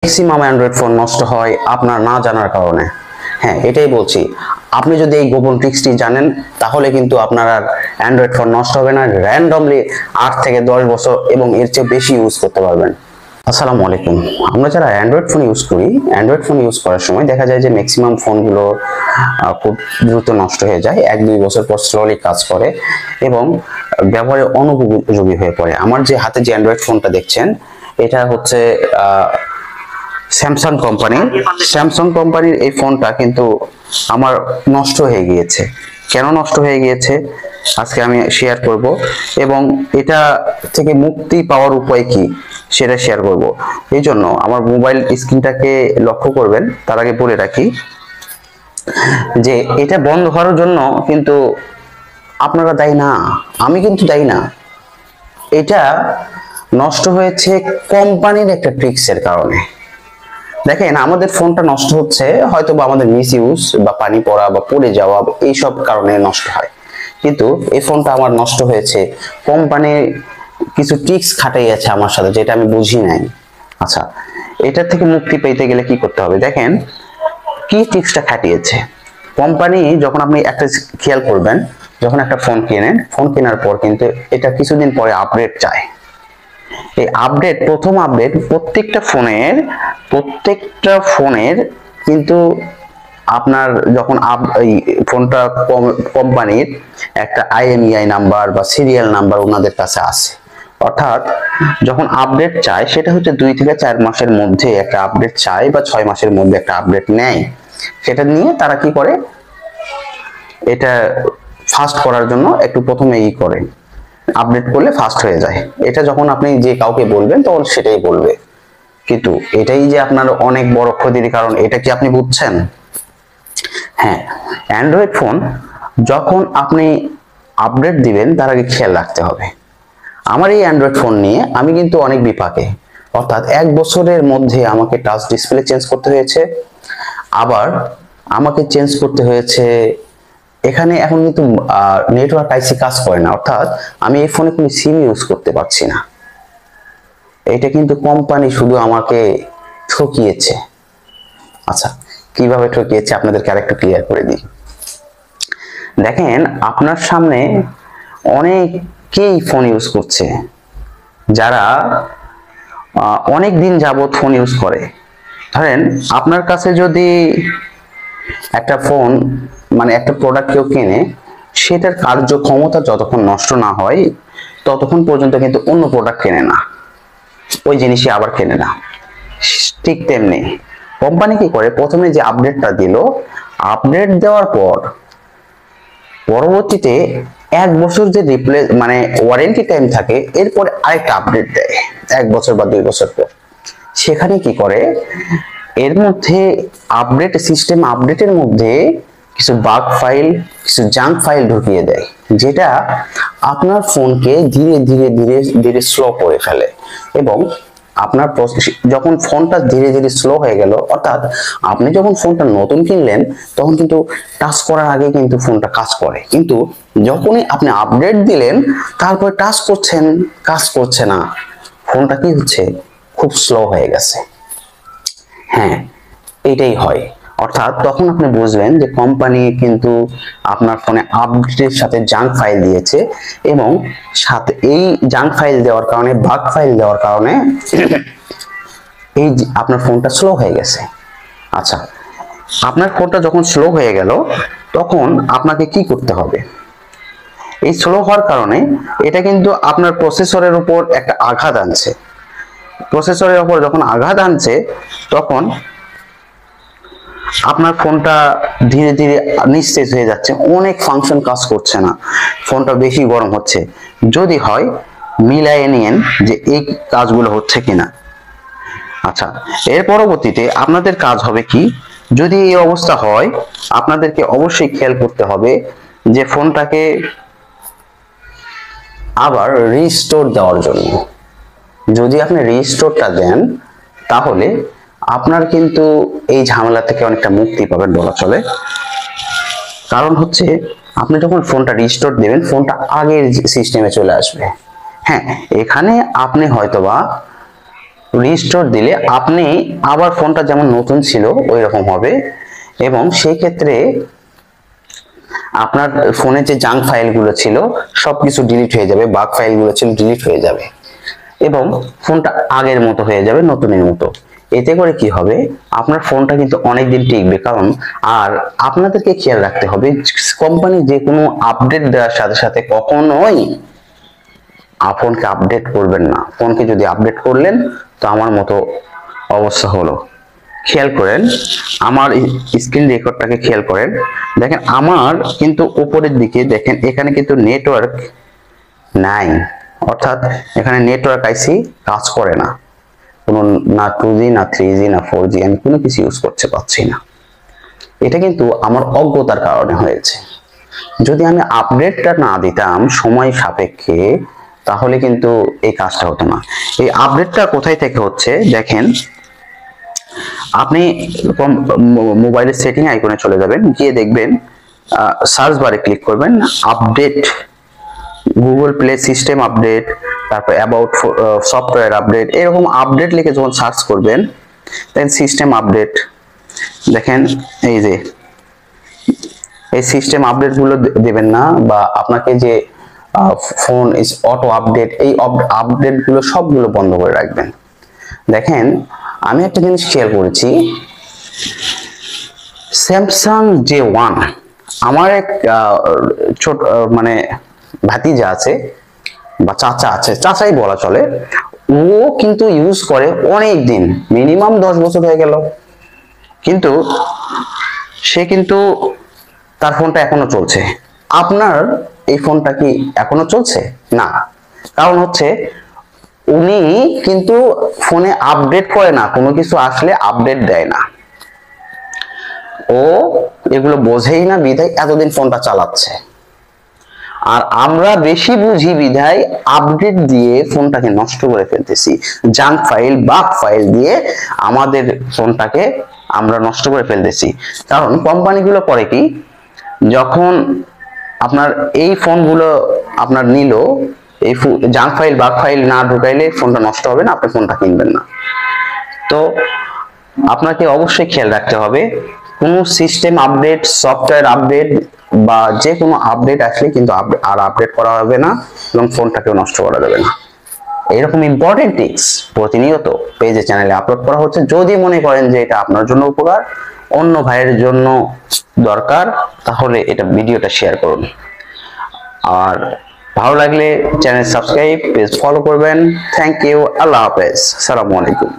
Maximum Android phone নষ্ট হয় আপনার না জানার কারণে। হ্যাঁ, এটাই বলছি। আপনি যদি এই গোপন ট্রিক্সটি জানেন তাহলে কিন্তু আপনার আর অ্যান্ড্রয়েড ফোন নষ্ট হবে না। র্যান্ডমলি 8 থেকে 10 বছর এবং এর চেয়ে বেশি ইউজ করতে পারবেন। আসসালামু আলাইকুম। আমরা যারা অ্যান্ড্রয়েড ফোন ইউজ করি, অ্যান্ড্রয়েড ফোন ইউজ করার সময় দেখা যায় যে ম্যাক্সিমাম ফোনগুলো খুব দ্রুত নষ্ট হয়ে যায়, 1-2 বছর পর স্লোলি কাজ করে এবং ব্যবহারে অনুপযোগী হয়ে পড়ে। আমার যে হাতে যে অ্যান্ড্রয়েড ফোনটা দেখছেন, এটা হচ্ছে স্যামসাং কোম্পানির এই ফোনটা কিন্তু আমার নষ্ট হয়ে গিয়েছে। কেন নষ্ট হয়ে গিয়েছে আজকে আমি শেয়ার করব, এবং এটা থেকে মুক্তি পাওয়ার উপায় কি সেটা শেয়ার করব। এই জন্য আমার মোবাইল স্ক্রিনটাকে লক্ষ্য করবেন। তার আগে বলে রাখি যে এটা বন্ধ হওয়ার জন্য কিন্তু আপনারা দায়ী না, আমি কিন্তু দায়ী না। এটা নষ্ট হয়েছে কোম্পানির একটা ট্রিক্সের কারণে। দেখেন, আমাদের ফোনটা নষ্ট হচ্ছে হয়তো বা আমাদের মিস ইউজ বা পানি পড়া বা পড়ে যাওয়া এইসব কারণে নষ্ট হয়, কিন্তু এই ফোনটা আমার নষ্ট হয়েছে কোম্পানির কিছু ট্রিক্স খাটাইয়াছে আমার সাথে, যেটা আমি বুঝি নাই। আচ্ছা, এটা থেকে মুক্তি পেতে গেলে কি করতে হবে দেখেন। কি ট্রিক্সটা খাটিয়েছে কোম্পানি? যখন আপনি একটা খেয়াল করবেন, যখন একটা ফোন কেনেন, ফোন কেনার পর কিন্তু এটা কিছুদিন পরে আপডেট চায়। এই আপডেট, প্রথম আপডেট প্রত্যেকটা ফোনের কিন্তু আপনার যখন এই ফোনটা কোম্পানির একটা IMEI নাম্বার বা সিরিয়াল নাম্বার ওনাদের কাছে আছে, অর্থাৎ যখন আপডেট চায় সেটা হচ্ছে 2 থেকে 4 মাসের মধ্যে একটা আপডেট চায় বা 6 মাসের মধ্যে একটা আপডেট নেয়। সেটা নিয়ে তারা কি করে, এটা ফাস্ট করার জন্য একটু প্রথমে করে আপডেট করলে ফাস্ট হয়ে যায়। এটা যখন আপনি যে কাউকে বলবেন তখন সেটাই বলবে, কিন্তু এটাই যে আপনার অনেক বড় ক্ষতির কারণ, এটা কি আপনি বুঝছেন? হ্যাঁ, অ্যান্ড্রয়েড ফোন যখন আপনি আপডেট দিবেন তার আগে খেয়াল রাখতে হবে। আমার এই অ্যান্ড্রয়েড ফোন নিয়ে আমি কিন্তু অনেক বিপাকে, অর্থাৎ 1 বছরের মধ্যে আমাকে টাচ ডিসপ্লে চেঞ্জ করতে হয়েছে, আবার আমাকে চেঞ্জ করতে হয়েছে। এখানে এখন কিন্তু নেটওয়ার্ক আইসি কাজ করে না, অর্থাৎ আমি এই ফোনে কোনো সিম ইউজ করতে পারছি না। এটা কিন্তু কোম্পানি শুধু আমাকে ঠকিয়েছে। আচ্ছা, কিভাবে ঠকিয়েছে আপনাদেরকে আরেকটু ক্লিয়ার করে দিই। দেখেন, আপনার সামনে অনেকেই ফোন ইউজ করছে, যারা অনেক দিন যাবত ফোন ইউজ করে। ধরেন, আপনার কাছে যদি একটা ফোন মানে একটা প্রোডাক্ট কেউ কেনে, সেটার কার্যক্ষমতা যতক্ষণ নষ্ট না হয় ততক্ষণ পর্যন্ত কিন্তু অন্য প্রোডাক্ট কেনে না, ওই জিনিসই আবার কেনে না। ঠিক তেমনি কোম্পানি কি করে, প্রথমে যে আপডেটটা দিল, আপডেট দেওয়ার পর পরবর্তীতে 1 বছর যে মানে ওয়ারেন্টি টাইম থাকে, এরপরে আরেকটা আপডেট দেয় 1 বছর বা 2 বছর পর। সেখানে কি করে, এর মধ্যে আপডেট সিস্টেম আপডেটের মধ্যে কিছু বাগ ফাইল, কিছু জাঙ্ক ফাইল ঢুকিয়ে দেয়, যেটা আপনার ফোনকে ধীরে ধীরে ধীরে ধীরে স্লো করে ফেলে। এবং আপনার যখন ফোনটা ধীরে ধীরে স্লো হয়ে গেল, অর্থাৎ আপনি যখন ফোনটা নতুন কিনলেন তখন কিন্তু টাচ করার আগে কিন্তু ফোনটা কাজ করে, কিন্তু যখনই আপনি আপডেট দিলেন তারপরে টাচ করছেন, কাজ করছে না, ফোনটা কি হচ্ছে, খুব স্লো হয়ে গেছে। হ্যাঁ, এটাই হয়। অর্থাৎ তখন আপনি বুঝবেন যে কোম্পানি কিন্তু আপনার ফোনে আপডেটের সাথে জাঙ্ক ফাইল দিয়েছে, এবং সাথে এই জাঙ্ক ফাইল দেওয়ার কারণে, বাগ ফাইল দেওয়ার কারণে এই আপনার ফোনটা স্লো হয়ে গেছে। আচ্ছা, আপনার ফোনটা যখন স্লো হয়ে গেল তখন আপনাকে কি করতে হবে? এই স্লো হওয়ার কারণে এটা কিন্তু আপনার প্রসেসরের উপর একটা আঘাত আনছে। প্রসেসরের উপর যখন আঘাত আনছে তখন আপনার ফোনটা ধীরে ধীরে নিস্তেজ হয়ে যাচ্ছে, অনেক ফাংশন কাজ করছে না, ফোনটা বেশি গরম হচ্ছে। যদি হয় মিলাইয়ে নিন যে এই কাজগুলো হচ্ছে কিনা। আচ্ছা, এর পরবর্তীতে আপনাদের কাজ হবে কি, যদি এই অবস্থা হয় আপনাদেরকে অবশ্যই খেয়াল করতে হবে যে ফোনটাকে আবার রিস্টোর দেওয়ার জন্য। যদি আপনি রিস্টোরটা দেন তাহলে আপনার কিন্তু এই ঝামেলা থেকে অনেকটা মুক্তি পাবেন বলা চলে। কারণ হচ্ছে, আপনি যখন ফোনটা রিস্টোর দেবেন ফোনটা আগের সিস্টেমে চলে আসবে। হ্যাঁ, এখানে আপনি হয়তোবা রিস্টোর দিলে আপনি আবার ফোনটা যেমন নতুন ছিল ওই রকম হবে, এবং সেই ক্ষেত্রে আপনার ফোনে যে জাঙ্ক ফাইলগুলো ছিল সবকিছু ডিলিট হয়ে যাবে, বাগ ফাইলগুলো ছিল ডিলিট হয়ে যাবে, এবং ফোনটা আগের মতো হয়ে যাবে, নতুনের মতো। এতে করে কি হবে, আপনার ফোনটা কিন্তু অনেকদিন টিকবে। কারণ আর আপনাদেরকে খেয়াল রাখতে হবে, কোম্পানি যে কোনো আপডেট দেওয়ার সাথে সাথে কখনোই ফোনকে আপডেট করবেন না। ফোনকে যদি আপডেট করলেন তো আমার মতো অবস্থা হলো। খেয়াল করেন আমার স্ক্রিন রেকর্ডটাকে খেয়াল করেন, দেখেন আমার কিন্তু উপরের দিকে দেখেন এখানে কিন্তু নেটওয়ার্ক নাই, অর্থাৎ এখানে নেটওয়ার্ক আইসি কাজ করে না, কোনো না 2G না 3G না 4G, আমি কোনো কিছু ইউজ করতে পারছি না। এটা কিন্তু আমার অজ্ঞতার কারণে হয়েছে। যদি আমি আপডেটটা না দিতাম সময় সাপেক্ষে, তাহলে কিন্তু এই কাজটা হতো না। এই আপডেটটা কোথায় থেকে হচ্ছে দেখেন, আপনি মোবাইলের সেটিং আইকনে চলে যাবেন, গিয়ে দেখবেন সার্চ বারে ক্লিক করবেন update, Google play system update, তারপর অ্যাবাউট সফটওয়্যার আপডেট, এরকম আপডেট লিখে যখন সার্চ করবেন দেন সিস্টেম আপডেট, দেখেন এই যে এই সিস্টেম আপডেট গুলো দেবেন না, বা আপনাকে যে ফোন ইজ অটো আপডেট, এই আপডেট গুলো সবগুলো বন্ধ করে রাখবেন। দেখেন আমি একটা জিনিস খেয়াল করেছি, স্যামসাং J1, আমার এক ছোট মানে ভাতিজা আছে বা চাচা আছে, চাচাই বলা চলে, ও কিন্তু ইউজ করে অনেক দিন, মিনিমাম 10 বছর হয়ে গেল, কিন্তু সে কিন্তু তার ফোনটা এখনো চলছে। আপনার এই ফোনটা কি এখনো চলছে? না, কারণ হচ্ছে উনি কিন্তু ফোনে আপডেট করে না, কোনো কিছু আসলে আপডেট দেয় না, ও এগুলো বোঝেই না, বিধায় এতদিন ফোনটা চালাচ্ছে। আর আমরা বেশি বুঝি বিধায় আপডেট দিয়ে ফোনটাকে নষ্ট করে ফেলতেছি, জাঙ্ক ফাইল বাগ ফাইল দিয়ে আমাদের ফোনটাকে আমরা নষ্ট করে ফেলতেছি। কারণ কোম্পানিগুলো করে কি, যখন আপনার এই ফোনগুলো আপনার নিল, এই জাঙ্ক ফাইল বাগ ফাইল না ঢুকাইলে ফোনটা নষ্ট হবে না, আপনি ফোনটা কিনবেন না। তো আপনাকে অবশ্যই খেয়াল রাখতে হবে, কোনো সিস্টেম আপডেট, সফটওয়্যার আপডেট বা যে কোনো আপডেট আসলে কিন্তু আর আপডেট করা হবে না, এবং ফোনটাকেও নষ্ট করা যাবে না। এরকম ইম্পর্টেন্ট টিপস প্রতিনিয়ত পেজে চ্যানেলে আপলোড করা হচ্ছে। যদি মনে করেন যে এটা আপনার জন্য উপকার, অন্য ভাইয়ের জন্য দরকার, তাহলে এটা ভিডিওটা শেয়ার করুন। আর ভালো লাগলে চ্যানেল সাবস্ক্রাইব, পেজ ফলো করবেন। থ্যাংক ইউ, আল্লাহ হাফেজ, আসসালামু আলাইকুম।